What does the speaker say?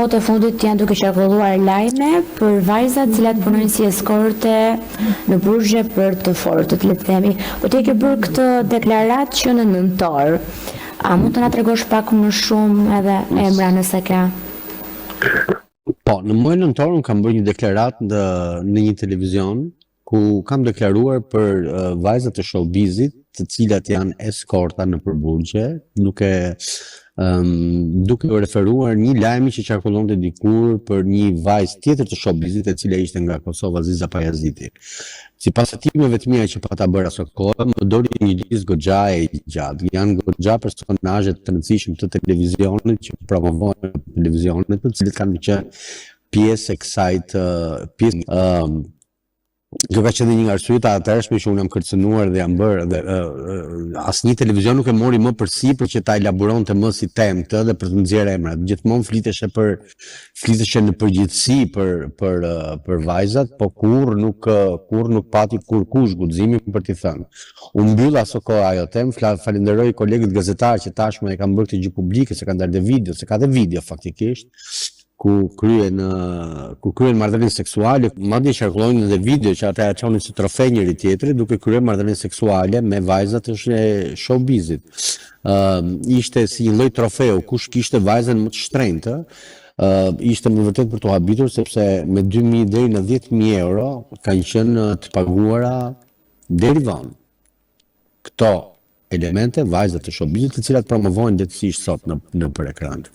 kohët e fundit janë duke qarkulluar lajme për vajzat të cilat punojnë si eskorte në burgje për të fortët, le të themi. Po ti ke bërë këtë deklaratë që në nëntor. A mund të na tregosh pak më shumë edhe emra nëse ka? Po, në muajin nëntor unë kam bërë një deklaratë në një televizion ku kam deklaruar për vajzat e showbizit, të cilat janë eskorta në përburgje, duke u referuar një lajmi që qarkullonte dikur për një vajzë tjetër të showbizit, e cila ishte nga Kosova, Aziza Pajaziti. Sipas hetimeve të mia që pata bërë aso kohë, më doli një listë goxha e gjatë. Janë goxha personazhe të rëndësishëm të televizionit që promovojnë televizionet, të cilët kanë qenë pjesë e kësaj pjesë. Kjo ka qenë një nga arsyet atëhershme që unë jam kërcënuar dhe jam bërë dhe asnjë televizion nuk e mori më përsipër që ta elaboronte më si temë këtë dhe për të nxjerrë emrat. Gjithmonë fliteshe në përgjithësi për vajzat, po kur nuk pati kurkush guximin për t'i thënë. Unë mbyll aso kohë ajo temë, falenderoj kolegët gazetarë që tashmë e kanë bërë këtë gjë publike, se kanë dalë video, se ka dhe video faktikisht, ku kryen marrëdhënie seksuale, madje qarkullojnë edhe video që ata ja çonin si trofe njëri tjetrit duke kryer marrëdhënie seksuale me vajzat e showbizit. Ishte si një lloj trofeu, kush kishte vajzën më të shtrenjtë, ishte më vërtet për t'u habitur, sepse me 2.000 deri në 10.000 euro kanë qenë të paguara deri vonë. Këto elemente, vajzat e showbizit, të cilat promovojnë lehtësisht sot në për ekran.